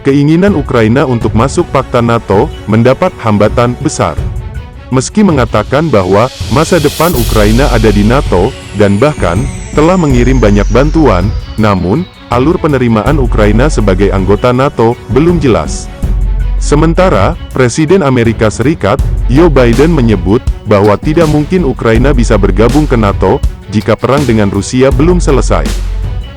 keinginan Ukraina untuk masuk Pakta NATO mendapat hambatan besar. Meski mengatakan bahwa masa depan Ukraina ada di NATO, dan bahkan telah mengirim banyak bantuan, namun alur penerimaan Ukraina sebagai anggota NATO belum jelas. Sementara, Presiden Amerika Serikat, Joe Biden menyebut bahwa tidak mungkin Ukraina bisa bergabung ke NATO jika perang dengan Rusia belum selesai.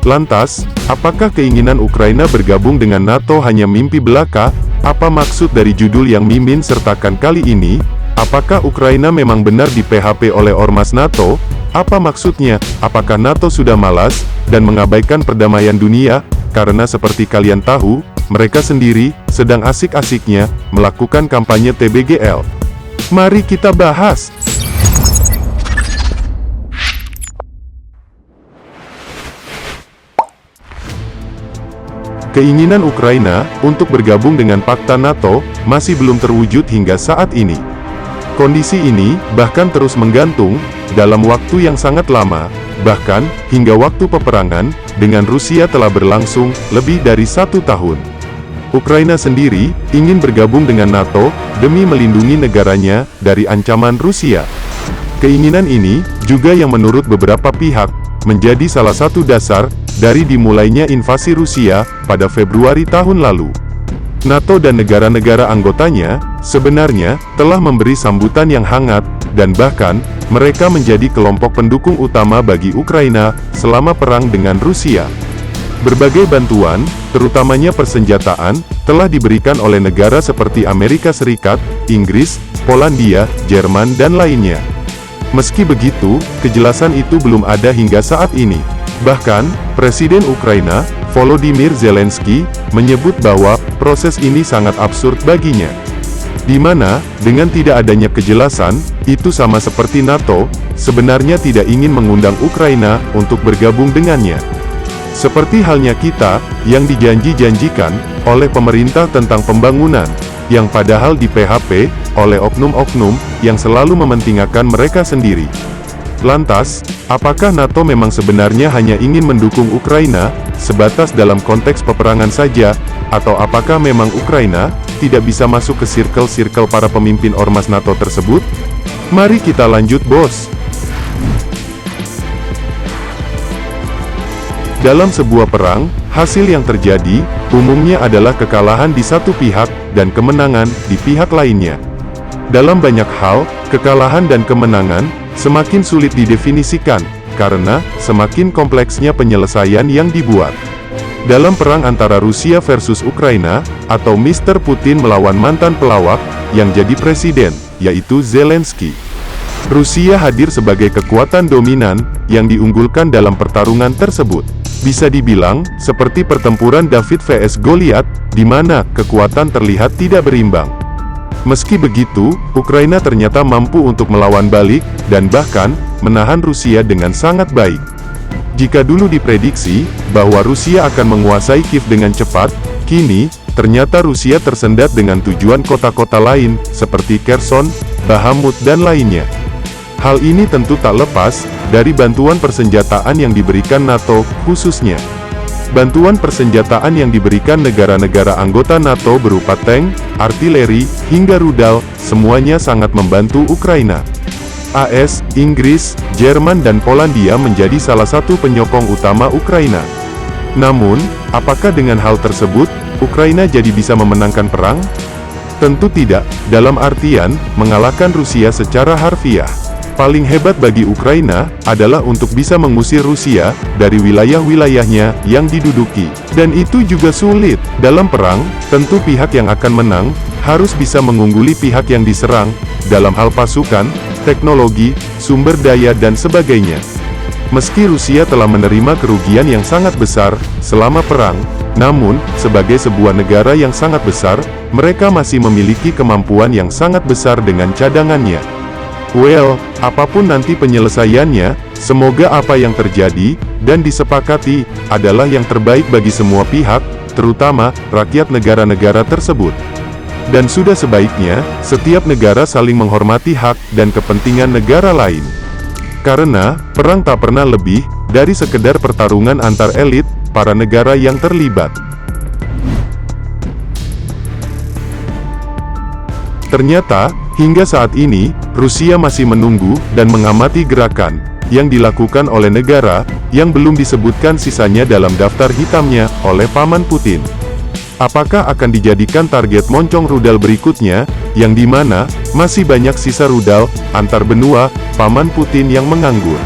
Lantas, apakah keinginan Ukraina bergabung dengan NATO hanya mimpi belaka? Apa maksud dari judul yang Mimin sertakan kali ini? Apakah Ukraina memang benar di PHP oleh ormas NATO? Apa maksudnya? Apakah NATO sudah malas dan mengabaikan perdamaian dunia? Karena seperti kalian tahu, mereka sendiri sedang asik-asiknya melakukan kampanye TBGL. Mari kita bahas. Keinginan Ukraina untuk bergabung dengan Pakta NATO masih belum terwujud hingga saat ini. Kondisi ini bahkan terus menggantung dalam waktu yang sangat lama, bahkan hingga waktu peperangan dengan Rusia telah berlangsung lebih dari 1 tahun. Ukraina sendiri ingin bergabung dengan NATO demi melindungi negaranya dari ancaman Rusia. Keinginan ini juga yang menurut beberapa pihak menjadi salah satu dasar dari dimulainya invasi Rusia pada Februari tahun lalu. NATO dan negara-negara anggotanya sebenarnya telah memberi sambutan yang hangat, dan bahkan mereka menjadi kelompok pendukung utama bagi Ukraina selama perang dengan Rusia. Berbagai bantuan, terutamanya persenjataan, telah diberikan oleh negara seperti Amerika Serikat, Inggris, Polandia, Jerman dan lainnya. Meski begitu, kejelasan itu belum ada hingga saat ini. Bahkan, Presiden Ukraina, Volodymyr Zelensky, menyebut bahwa proses ini sangat absurd baginya. Di mana, dengan tidak adanya kejelasan, itu sama seperti NATO, sebenarnya tidak ingin mengundang Ukraina untuk bergabung dengannya. Seperti halnya kita, yang dijanji-janjikan oleh pemerintah tentang pembangunan, yang padahal di PHP oleh oknum-oknum yang selalu mementingkan mereka sendiri. Lantas, apakah NATO memang sebenarnya hanya ingin mendukung Ukraina, sebatas dalam konteks peperangan saja, atau apakah memang Ukraina tidak bisa masuk ke circle-circle para pemimpin ormas NATO tersebut? Mari kita lanjut, bos. Dalam sebuah perang, hasil yang terjadi, umumnya adalah kekalahan di satu pihak, dan kemenangan di pihak lainnya. Dalam banyak hal, kekalahan dan kemenangan semakin sulit didefinisikan, karena semakin kompleksnya penyelesaian yang dibuat. Dalam perang antara Rusia versus Ukraina, atau Mr. Putin melawan mantan pelawak, yang jadi presiden, yaitu Zelensky. Rusia hadir sebagai kekuatan dominan, yang diunggulkan dalam pertarungan tersebut. Bisa dibilang, seperti pertempuran David vs Goliat, di mana kekuatan terlihat tidak berimbang. Meski begitu, Ukraina ternyata mampu untuk melawan balik, dan bahkan, menahan Rusia dengan sangat baik. Jika dulu diprediksi, bahwa Rusia akan menguasai Kiev dengan cepat, kini, ternyata Rusia tersendat dengan tujuan kota-kota lain, seperti Kherson, Bakhmut dan lainnya. Hal ini tentu tak lepas dari bantuan persenjataan yang diberikan NATO, khususnya. Bantuan persenjataan yang diberikan negara-negara anggota NATO berupa tank, artileri, hingga rudal, semuanya sangat membantu Ukraina. AS, Inggris, Jerman dan Polandia menjadi salah satu penyokong utama Ukraina. Namun, apakah dengan hal tersebut, Ukraina jadi bisa memenangkan perang? Tentu tidak, dalam artian, mengalahkan Rusia secara harfiah. Paling hebat bagi Ukraina, adalah untuk bisa mengusir Rusia, dari wilayah-wilayahnya, yang diduduki. Dan itu juga sulit. Dalam perang, tentu pihak yang akan menang, harus bisa mengungguli pihak yang diserang, dalam hal pasukan, teknologi, sumber daya dan sebagainya. Meski Rusia telah menerima kerugian yang sangat besar, selama perang, namun, sebagai sebuah negara yang sangat besar, mereka masih memiliki kemampuan yang sangat besar dengan cadangannya. Well, apapun nanti penyelesaiannya, semoga apa yang terjadi, dan disepakati, adalah yang terbaik bagi semua pihak, terutama, rakyat negara-negara tersebut. Dan sudah sebaiknya, setiap negara saling menghormati hak, dan kepentingan negara lain. Karena, perang tak pernah lebih, dari sekedar pertarungan antar elit, para negara yang terlibat. Ternyata, hingga saat ini, Rusia masih menunggu dan mengamati gerakan yang dilakukan oleh negara yang belum disebutkan sisanya dalam daftar hitamnya oleh Paman Putin. Apakah akan dijadikan target moncong rudal berikutnya, yang dimana masih banyak sisa rudal antar benua Paman Putin yang menganggur?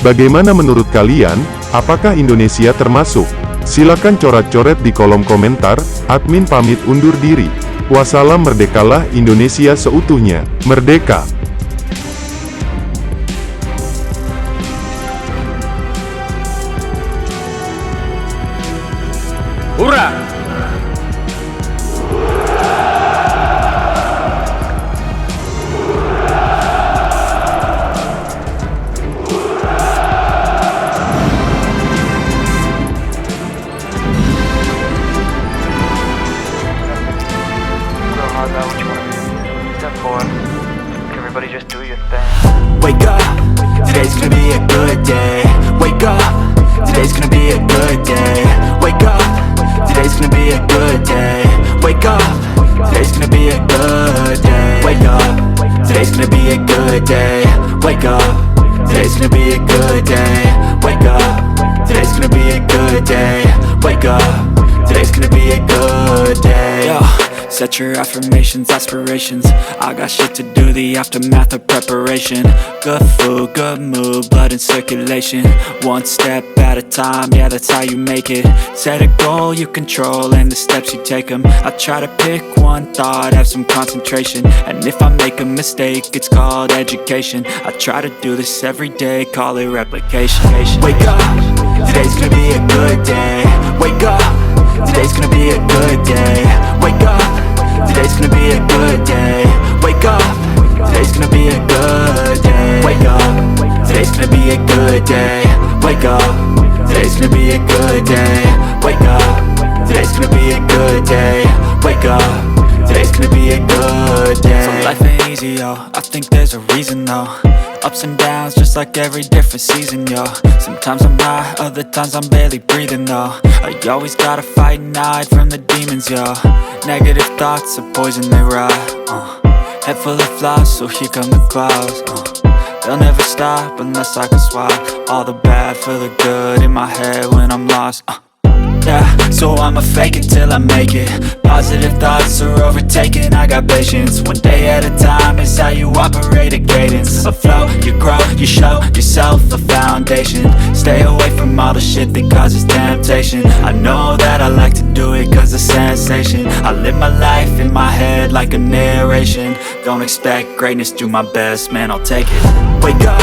Bagaimana menurut kalian? Apakah Indonesia termasuk? Silakan coret-coret di kolom komentar. Admin pamit undur diri. Wassalam, merdekalah Indonesia seutuhnya. Merdeka! Hurrah! Everybody just do your thing. Wake up, today's gonna be a good day. Wake up, today's gonna be a good day. Wake up, today's gonna be a good day. Wake up, today's gonna be a good day. Wake up, today's gonna be a good day. Wake up, today's gonna be a good day. Wake up, today's gonna be a good day. Wake up, today's gonna be a good day. Yo. Set your affirmations, aspirations. I got shit to do, the aftermath of preparation. Good food, good mood, blood in circulation. One step at a time, yeah, that's how you make it. Set a goal you control and the steps you take them. I try to pick one thought, have some concentration. And if I make a mistake, it's called education. I try to do this every day, call it replication. Wake up, today's gonna be a good day. Wake up, today's gonna be a good day. Wake up, today's gonna be a good day. Wake up, today's gonna be a good day. Wake up, today's gonna be a good day. Wake up, today's gonna be a good day. Wake up, today's gonna be a good day. Wake up, today's gonna be a good day. So life ain't easy, yo, I think there's a reason though. Ups and downs, just like every different season, yo. Sometimes I'm high, other times I'm barely breathing, though. I always gotta fight and hide from the demons, yo. Negative thoughts are poison, they rot. Head full of flies, so here come the clouds. They'll never stop unless I can swap all the bad for the good in my head when I'm lost. Yeah, so I'ma fake it till I make it. Positive thoughts are overtaken, I got patience. One day at a time is how you operate a cadence. A flow, you grow, you show yourself a foundation. Stay away from all the shit that causes temptation. I know that I like to do it cause it's sensation. I live my life in my head like a narration. Don't expect greatness, do my best, man, I'll take it. Wake up,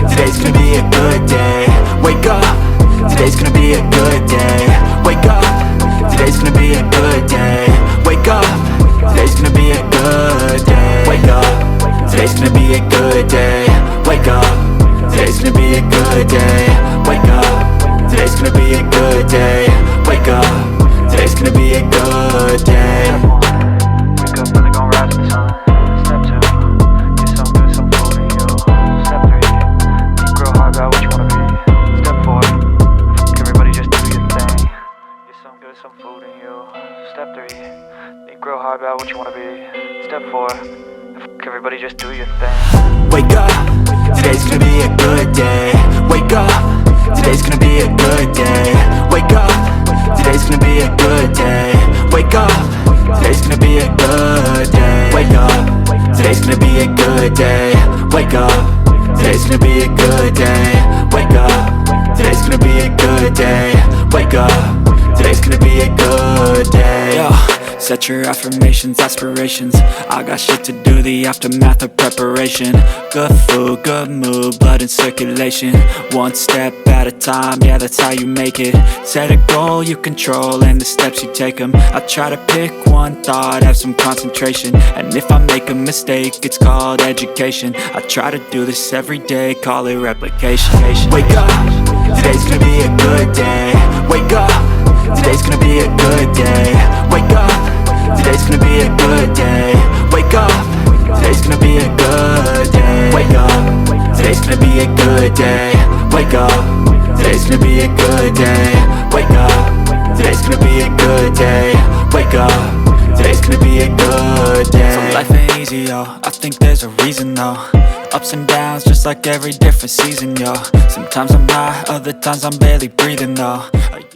today's gonna be a good day. Wake up, today's gonna be a good day. Wake up, today's gonna be a good day. Wake up, today's gonna be a good day. Wake up, today's gonna be a good day. Wake up, today's gonna be a good day. Wake up, today's gonna be a good day. Wake up, today's gonna be a good day. Wake up, really gonna rise to the sun. Step 2, get some good, some food in you. Step 3, think real hard about what you wanna be. Step 4, everybody just do your thing. Get some good, some food in you. Step 3, think real hard about what you wanna be. Step 4, everybody just do your thing. Wake up, today's gonna be a good day. Wake up, today's gonna be a good day. Wake up, today's gonna be a good day. Wake up, today's gonna be a good day. Wake up, today's gonna be a good day. Wake up, today's gonna be a good day. Wake up, today's gonna be a good day. Wake up, today's gonna be a good day. Yo. Set your affirmations, aspirations. I got shit to do, the aftermath of preparation. Good food, good mood, blood in circulation. One step at a time, yeah, that's how you make it. Set a goal you control and the steps you take them. I try to pick one thought, have some concentration. And if I make a mistake, it's called education. I try to do this every day, call it replication. Wake up, today's gonna be a good day. Wake up, today's gonna be a good day. Wake up, today's gonna be a good day. Wake up, today's gonna be a good day. Wake up, today's gonna be a good day. Wake up, today's gonna be a good day. Wake up, today's gonna be a good day. Wake up, today's gonna be a good day. So life ain't easy, yo, I think there's a reason though. Ups and downs, just like every different season, yo. Sometimes I'm high, other times I'm barely breathing though.